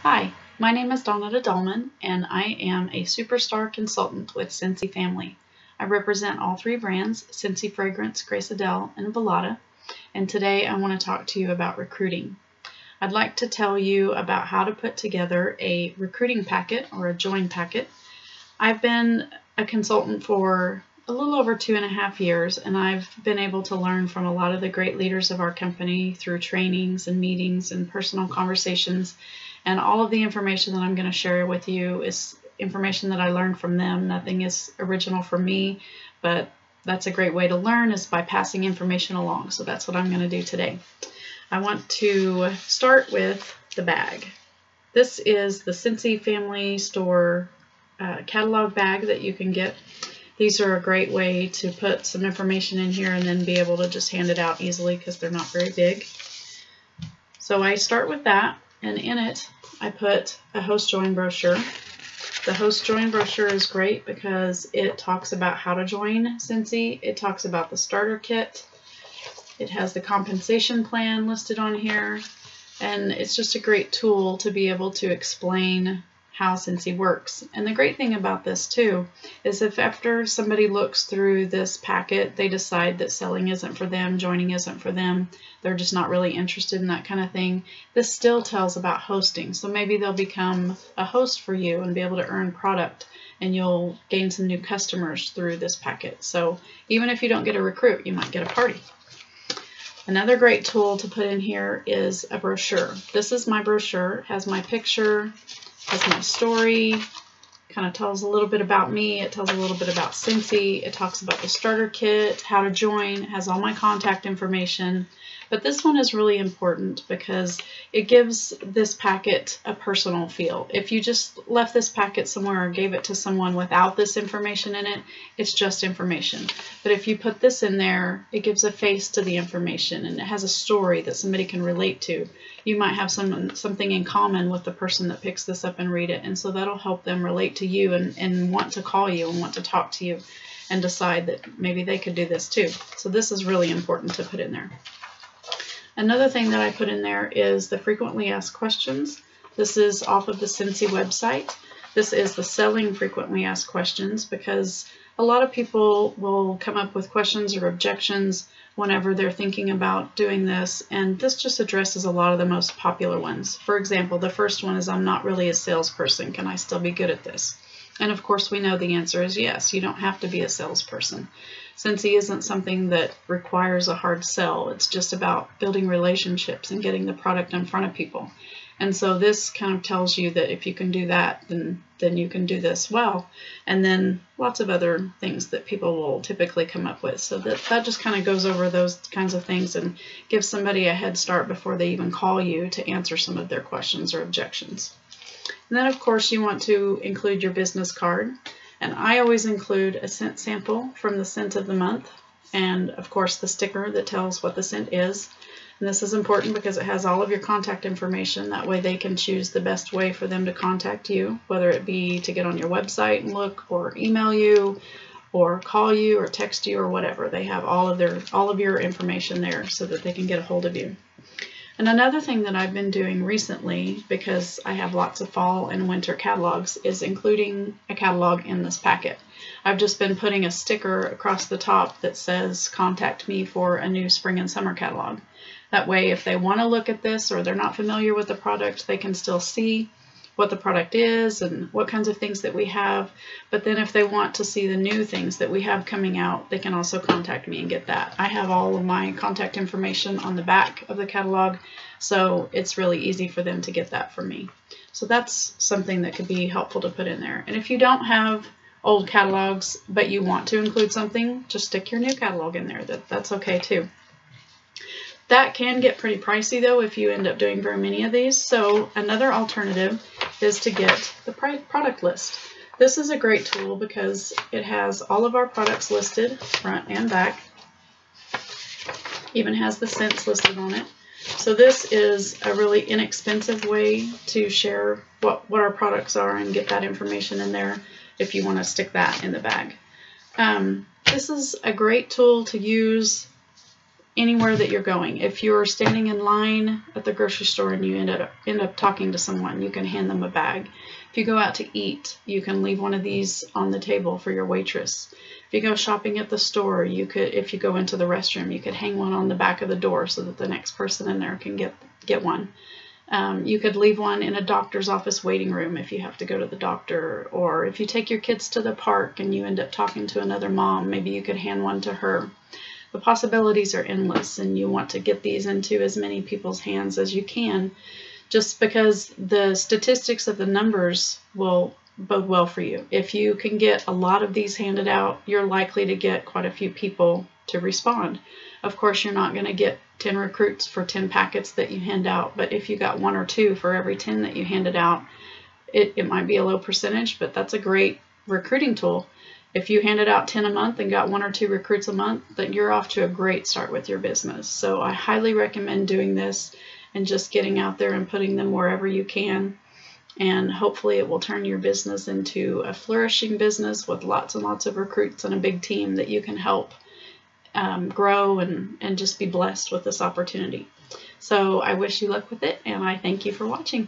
Hi, my name is Donna Dahlman, and I am a superstar consultant with Scentsy family. I represent all three brands, Scentsy Fragrance, Grace Adele, and Velada, and today I want to talk to you about recruiting. I'd like to tell you about how to put together a recruiting packet or a join packet. I've been a consultant for a little over 2.5 years, and I've been able to learn from a lot of the great leaders of our company through trainings and meetings and personal conversations. And all of the information that I'm going to share with you is information that I learned from them. Nothing is original for me, but that's a great way to learn, is by passing information along. So that's what I'm going to do today. I want to start with the bag. This is the Scentsy Family Store catalog bag that you can get. These are a great way to put some information in here and then be able to just hand it out easily because they're not very big. So I start with that, and in it I put a host join brochure. The host join brochure is great because it talks about how to join Scentsy. It talks about the starter kit. It has the compensation plan listed on here, and it's just a great tool to be able to explain how Scentsy works. And the great thing about this too is if after somebody looks through this packet they decide that selling isn't for them, joining isn't for them, they're just not really interested in that kind of thing, this still tells about hosting. So maybe they'll become a host for you and be able to earn product, and you'll gain some new customers through this packet. So even if you don't get a recruit, you might get a party. Another great tool to put in here is a brochure. This is my brochure. It has my picture, has my story, kind of tells a little bit about me. It tells a little bit about Scentsy. It talks about the starter kit, how to join, has all my contact information. But this one is really important because it gives this packet a personal feel. If you just left this packet somewhere or gave it to someone without this information in it, it's just information. But if you put this in there, it gives a face to the information, and it has a story that somebody can relate to. You might have something in common with the person that picks this up and read it, and so that'll help them relate to you and want to call you and want to talk to you and decide that maybe they could do this too. So this is really important to put in there. Another thing that I put in there is the frequently asked questions. This is off of the Scentsy website. This is the selling frequently asked questions because a lot of people will come up with questions or objections whenever they're thinking about doing this, and this just addresses a lot of the most popular ones. For example, the first one is, I'm not really a salesperson. Can I still be good at this? And of course we know the answer is yes. You don't have to be a salesperson. Scentsy isn't something that requires a hard sell. It's just about building relationships and getting the product in front of people. And so this kind of tells you that if you can do that, then you can do this well. And then lots of other things that people will typically come up with. So that just kind of goes over those kinds of things and gives somebody a head start before they even call you to answer some of their questions or objections. And then of course you want to include your business card. And I always include a scent sample from the scent of the month, and of course the sticker that tells what the scent is. And this is important because it has all of your contact information. That way they can choose the best way for them to contact you, whether it be to get on your website and look, or email you, or call you, or text you, or whatever. They have all of your information there so that they can get a hold of you. And another thing that I've been doing recently, because I have lots of fall and winter catalogs, is including a catalog in this packet. I've just been putting a sticker across the top that says, contact me for a new spring and summer catalog. That way, if they want to look at this or they're not familiar with the product, they can still see what the product is and what kinds of things that we have. But then if they want to see the new things that we have coming out, they can also contact me and get that. I have all of my contact information on the back of the catalog, so it's really easy for them to get that from me. So that's something that could be helpful to put in there. And if you don't have old catalogs but you want to include something, just stick your new catalog in there. That's okay too. That can get pretty pricey though if you end up doing very many of these. So another alternative is to get the product list. This is a great tool because it has all of our products listed front and back. Even has the scents listed on it. So this is a really inexpensive way to share what our products are and get that information in there if you want to stick that in the bag. This is a great tool to use anywhere that you're going. If you're standing in line at the grocery store and you end up talking to someone, you can hand them a bag. If you go out to eat, you can leave one of these on the table for your waitress. If you go shopping at the store, you could, if you go into the restroom, you could hang one on the back of the door so that the next person in there can get one. You could leave one in a doctor's office waiting room if you have to go to the doctor, or if you take your kids to the park and you end up talking to another mom, maybe you could hand one to her. The possibilities are endless, and you want to get these into as many people's hands as you can, just because the statistics of the numbers will bode well for you. If you can get a lot of these handed out, you're likely to get quite a few people to respond. Of course, you're not going to get 10 recruits for 10 packets that you hand out, but if you got 1 or 2 for every 10 that you handed out, it might be a low percentage, but that's a great recruiting tool. If you handed out 10 a month and got 1 or 2 recruits a month, then you're off to a great start with your business. So I highly recommend doing this and just getting out there and putting them wherever you can. And hopefully it will turn your business into a flourishing business with lots and lots of recruits and a big team that you can help grow and just be blessed with this opportunity. So I wish you luck with it, and I thank you for watching.